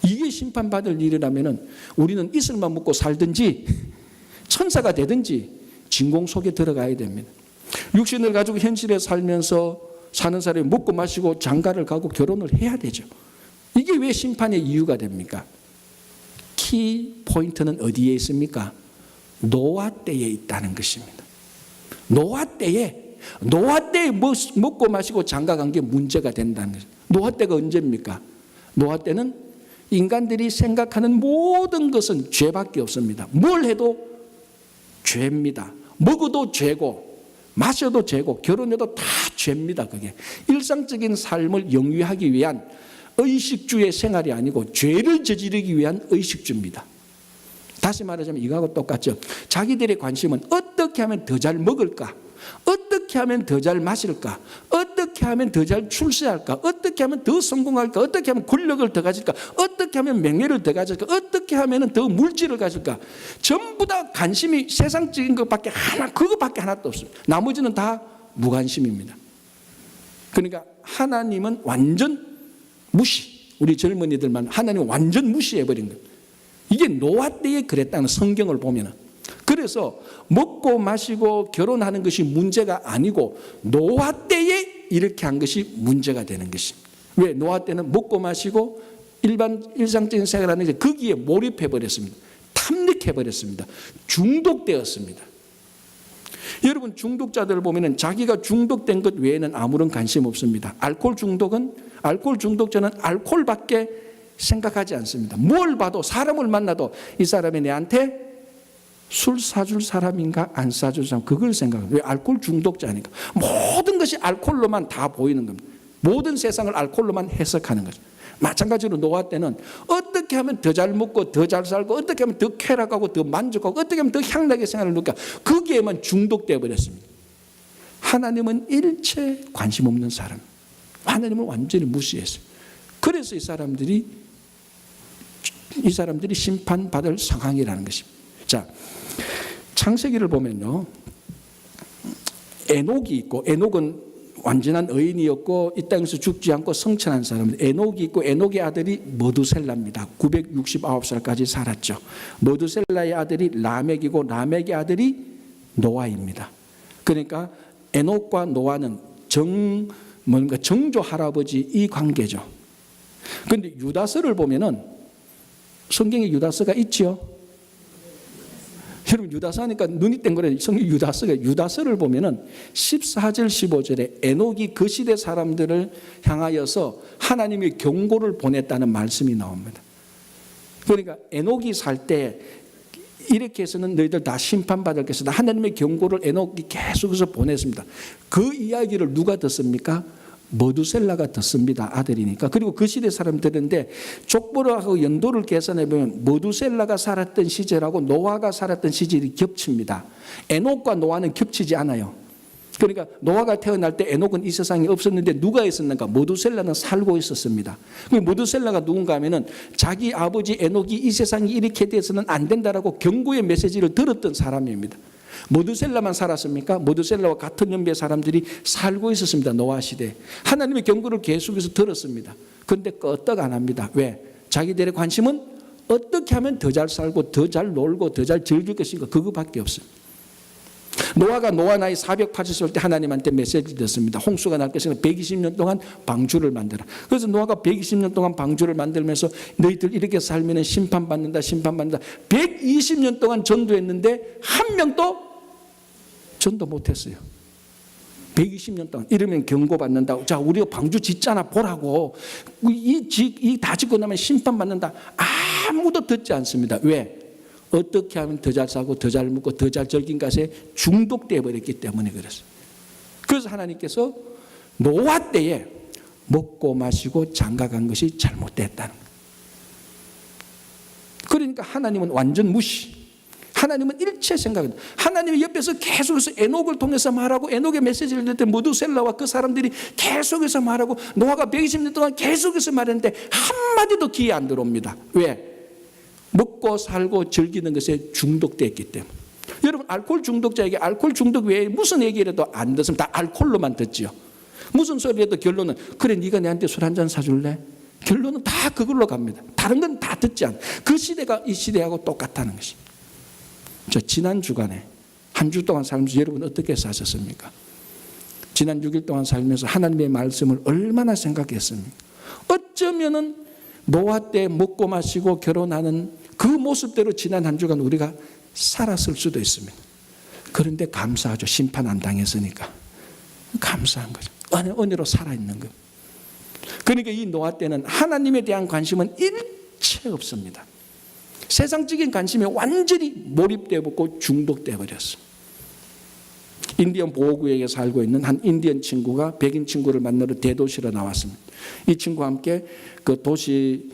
이게 심판받을 일이라면 우리는 이슬만 먹고 살든지 천사가 되든지 진공 속에 들어가야 됩니다. 육신을 가지고 현실에 살면서 사는 사람이 먹고 마시고 장가를 가고 결혼을 해야 되죠. 이게 왜 심판의 이유가 됩니까? 키 포인트는 어디에 있습니까? 노아 때에 있다는 것입니다. 노아 때에 먹고 마시고 장가 간 게 문제가 된다는 것입니다. 노아 때가 언제입니까? 노아 때는 인간들이 생각하는 모든 것은 죄밖에 없습니다. 뭘 해도 죄입니다. 먹어도 죄고 마셔도 죄고 결혼해도 다 죄입니다. 그게 일상적인 삶을 영위하기 위한 의식주의 생활이 아니고 죄를 저지르기 위한 의식주입니다. 다시 말하자면 이거하고 똑같죠. 자기들의 관심은 어떻게 하면 더 잘 먹을까? 어떻게 하면 더 잘 마실까? 어떻게 어떻게 하면 더 잘 출세할까? 어떻게 하면 더 성공할까? 어떻게 하면 권력을 더 가질까? 어떻게 하면 명예를 더 가질까? 어떻게 하면 더 물질을 가질까? 전부 다 관심이 세상적인 것밖에 그것밖에 하나도 없습니다. 나머지는 다 무관심입니다. 그러니까 하나님은 완전 무시. 우리 젊은이들만 하나님 완전 무시해버린 거예요. 이게 노아 때에 그랬다는 성경을 보면은. 그래서 먹고 마시고 결혼하는 것이 문제가 아니고 노아 때에 이렇게 한 것이 문제가 되는 것입니다. 왜? 노아 때는 먹고 마시고 일상적인 생활하는 게 거기에 몰입해버렸습니다. 탐닉해버렸습니다. 중독되었습니다. 여러분 중독자들을 보면 자기가 중독된 것 외에는 아무런 관심 없습니다. 알코올 중독자는 알코올밖에 생각하지 않습니다. 뭘 봐도 사람을 만나도 이 사람이 내한테 술 사줄 사람인가 안 사줄 사람 그걸 생각합니다. 왜? 알코올 중독자니까. 모든 것이 알코올로만 다 보이는 겁니다. 모든 세상을 알코올로만 해석하는 거죠. 마찬가지로 노아 때는 어떻게 하면 더 잘 먹고 더 잘 살고 어떻게 하면 더 쾌락하고 더 만족하고 어떻게 하면 더 향락의 생활을 누릴까 거기에만 중독되어 버렸습니다. 하나님은 일체 관심 없는 사람. 하나님을 완전히 무시했어요. 그래서 이 사람들이 심판받을 상황이라는 것입니다. 자, 창세기를 보면요, 에녹이 있고, 에녹은 완전한 의인이었고 이 땅에서 죽지 않고 성천한 사람입니다. 에녹이 있고 에녹의 아들이 머두셀라입니다. 969살까지 살았죠. 머두셀라의 아들이 라멕이고 라멕의 아들이 노아입니다. 그러니까 에녹과 노아는 정조 할아버지 이 관계죠. 그런데 유다서를 보면은 성경에 유다서가 있지요. 여러분 유다서 하니까 눈이 땡그래요. 성경 유다서를 보면은 14절 15절에 에녹이 그 시대 사람들을 향하여서 하나님의 경고를 보냈다는 말씀이 나옵니다. 그러니까 에녹이 살 때 이렇게 해서는 너희들 다 심판받을 것이다. 하나님의 경고를 에녹이 계속해서 보냈습니다. 그 이야기를 누가 듣습니까? 머두셀라가 듣습니다. 아들이니까. 그리고 그 시대 사람들인데 족보하고 연도를 계산해 보면 머두셀라가 살았던 시절하고 노아가 살았던 시절이 겹칩니다. 에녹과 노아는 겹치지 않아요. 그러니까 노아가 태어날 때 에녹은 이 세상에 없었는데 누가 있었는가? 머두셀라는 살고 있었습니다. 머두셀라가 누군가 하면은 자기 아버지 에녹이 이 세상이 이렇게 돼서는 안 된다라고 경고의 메시지를 들었던 사람입니다. 머두셀라만 살았습니까? 머두셀라와 같은 연배의 사람들이 살고 있었습니다. 노아 시대. 하나님의 경고를 계속해서 들었습니다. 그런데 끄떡 안 합니다. 왜? 자기들의 관심은 어떻게 하면 더 잘 살고 더 잘 놀고 더 잘 즐길 것인가 그거밖에 없어요. 노아가 노아 나이 480살 때 하나님한테 메시지를 듣습니다. 홍수가 날 것이니까 120년 동안 방주를 만들어. 그래서 노아가 120년 동안 방주를 만들면서 너희들 이렇게 살면 심판받는다. 120년 동안 전도했는데 한 명도 전도 못했어요. 120년 동안 이러면 경고받는다고. 자, 우리가 방주 짓잖아 보라고. 이 다 짓고 나면 심판받는다. 아무도 듣지 않습니다. 왜? 어떻게 하면 더 잘 살고 더 잘 먹고 더 잘 즐긴 것에 중독되어 버렸기 때문에 그랬어요. 그래서 하나님께서 노아 때에 먹고 마시고 장가간 것이 잘못됐다는 거예요. 그러니까 하나님은 완전 무시. 하나님은 일체 생각은 하나님이 옆에서 계속해서 에녹을 통해서 말하고 에녹의 메시지를 듣을 때 머두셀라와 그 사람들이 계속해서 말하고 노아가 120년 동안 계속해서 말했는데 한마디도 귀에 안 들어옵니다. 왜? 먹고 살고 즐기는 것에 중독됐기 때문에. 여러분 알코올 중독자에게 알코올 중독 외에 무슨 얘기를 해도 안 듣습니다. 다 알코올로만 듣지요. 무슨 소리 해도 결론은 그래 네가 내한테 술 한잔 사줄래? 결론은 다 그걸로 갑니다. 다른 건 다 듣지 않아요. 그 시대가 이 시대하고 똑같다는 것입니다. 저 지난 주간에 한 주 동안 살면서 여러분 어떻게 사셨습니까? 지난 6일 동안 살면서 하나님의 말씀을 얼마나 생각했습니까? 어쩌면은 노아 때 먹고 마시고 결혼하는 그 모습대로 지난 한 주간 우리가 살았을 수도 있습니다. 그런데 감사하죠. 심판 안 당했으니까. 감사한 거죠. 은혜로 살아있는 것. 그러니까 이 노아 때는 하나님에 대한 관심은 일체 없습니다. 세상적인 관심에 완전히 몰입되어 버리고 중독되어 버렸어요. 인디언 보호구역에 살고 있는 한 인디언 친구가 백인 친구를 만나러 대도시로 나왔습니다. 이 친구와 함께 그 도시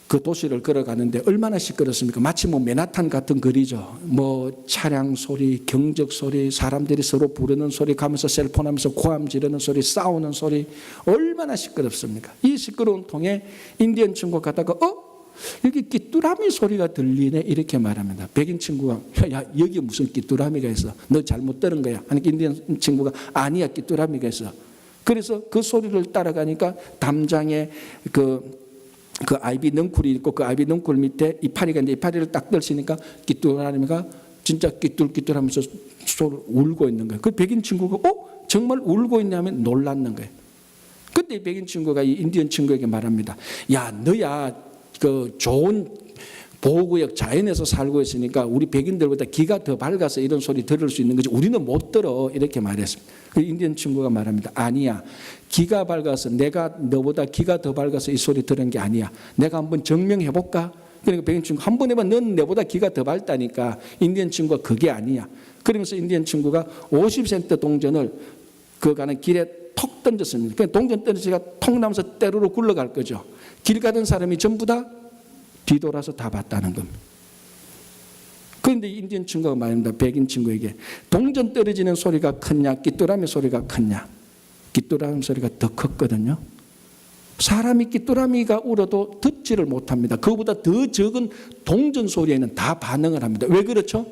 그 도시를 걸어가는데 얼마나 시끄럽습니까? 마치 뭐 맨하탄 같은 거리죠. 뭐 차량 소리, 경적 소리, 사람들이 서로 부르는 소리, 가면서 셀폰 하면서 고함 지르는 소리, 싸우는 소리, 얼마나 시끄럽습니까? 이 시끄러운 통에 인디언 친구가 가다가 여기 귀뚜라미 소리가 들리네 이렇게 말합니다. 백인 친구가 야 여기 무슨 귀뚜라미가 있어? 너 잘못 들은 거야. 하니까 인디언 친구가 아니야 귀뚜라미가 있어. 그래서 그 소리를 따라가니까 담장에 그 아이비 넝쿨이 있고 그 아이비 넝쿨 밑에 이파리가 있는데 이파리를 딱 떨치니까 귀뚜라미가 진짜 끼뚤끼뚤하면서 울고 있는 거예요. 그 백인 친구가 정말 울고 있냐면 놀랐는 거예요. 그때 백인 친구가 이 인디언 친구에게 말합니다. 야 너야 그 좋은 보호구역 자연에서 살고 있으니까 우리 백인들보다 귀가 더 밝아서 이런 소리 들을 수 있는 거지 우리는 못 들어 이렇게 말했습니다. 그 인디언 친구가 말합니다. 아니야 귀가 밝아서 내가 너보다 귀가 더 밝아서 이 소리 들은 게 아니야. 내가 한번 증명해 볼까? 그러니까 백인 친구 한번 해봐. 넌 내보다 귀가 더 밝다니까. 인디언 친구가 그게 아니야. 그러면서 인디언 친구가 50센트 동전을 그 가는 길에 톡 던졌습니다. 그냥 동전 던지가 톡 나면서 때로로 굴러갈 거죠. 길 가던 사람이 전부 다 뒤돌아서 다 봤다는 겁니다. 그런데 인디언 친구가 말합니다. 백인 친구에게 동전 떨어지는 소리가 크냐 귀뚜라미 소리가 크냐. 귀뚜라미 소리가 더 컸거든요. 사람이 귀뚜라미가 울어도 듣지를 못합니다. 그보다 더 적은 동전 소리에는 다 반응을 합니다. 왜 그렇죠?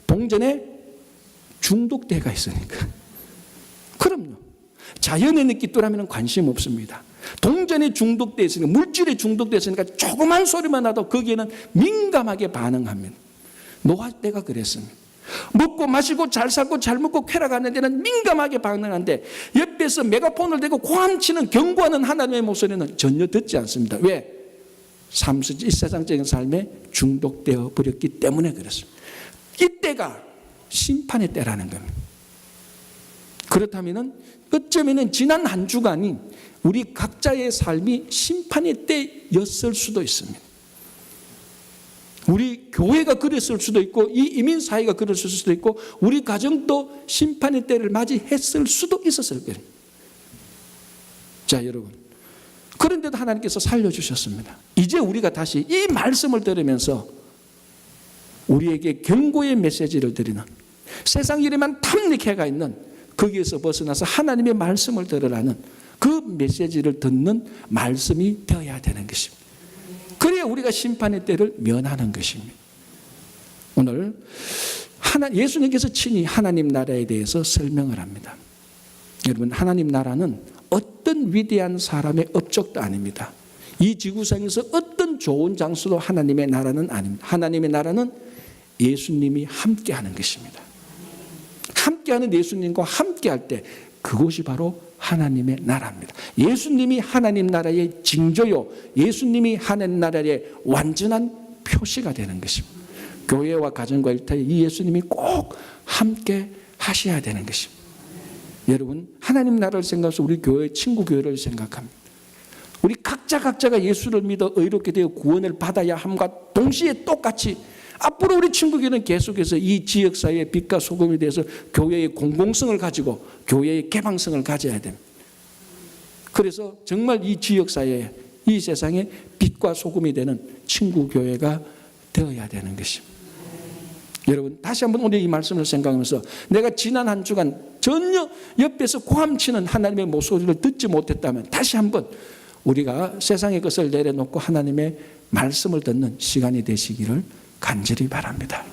동전에 중독대가 있으니까. 그럼요. 자연에는 귀뚜라미는 관심 없습니다. 동전에 중독되어 있으니까 물질에 중독되어 있으니까 조그만 소리만 나도 거기에는 민감하게 반응합니다. 노아 때가 그랬습니다. 먹고 마시고 잘 살고 잘 먹고 쾌락하는 데는 민감하게 반응하는데 옆에서 메가폰을 대고 고함치는 경고하는 하나님의 목소리는 전혀 듣지 않습니다. 왜? 이 세상적인 삶에 중독되어 버렸기 때문에 그렇습니다. 이때가 심판의 때라는 겁니다. 그렇다면 어쩌면 지난 한 주간이 우리 각자의 삶이 심판의 때였을 수도 있습니다. 우리 교회가 그랬을 수도 있고 이 이민사회가 그랬을 수도 있고 우리 가정도 심판의 때를 맞이했을 수도 있었을 거예요. 자 여러분, 그런데도 하나님께서 살려주셨습니다. 이제 우리가 다시 이 말씀을 들으면서 우리에게 경고의 메시지를 드리는 세상 일에만 탐닉해가 있는 거기에서 벗어나서 하나님의 말씀을 들으라는 그 메시지를 듣는 말씀이 되어야 되는 것입니다. 그래야 우리가 심판의 때를 면하는 것입니다. 오늘 예수님께서 친히 하나님 나라에 대해서 설명을 합니다. 여러분, 하나님 나라는 어떤 위대한 사람의 업적도 아닙니다. 이 지구상에서 어떤 좋은 장소도 하나님의 나라는 아닙니다. 하나님의 나라는 예수님이 함께하는 것입니다. 함께하는 예수님과 함께할 때 그곳이 바로 하나님의 나라입니다. 예수님이 하나님 나라의 징조요, 예수님이 하나님 나라의 완전한 표시가 되는 것입니다. 교회와 가정과 일터에 이 예수님이 꼭 함께 하셔야 되는 것입니다. 여러분, 하나님 나라를 생각해서 우리 교회, 친구 교회를 생각합니다. 우리 각자가 예수를 믿어 의롭게 되어 구원을 받아야 함과 동시에 똑같이 앞으로 우리 친구교회는 계속해서 이 지역사회의 빛과 소금에 대해서 교회의 공공성을 가지고 교회의 개방성을 가져야 됩니다. 그래서 정말 이 지역사회에, 이 세상에 빛과 소금이 되는 친구교회가 되어야 되는 것입니다. 여러분, 다시 한번 오늘 이 말씀을 생각하면서 내가 지난 한 주간 전혀 옆에서 고함치는 하나님의 목소리를 듣지 못했다면 다시 한번 우리가 세상의 것을 내려놓고 하나님의 말씀을 듣는 시간이 되시기를 간절히 바랍니다.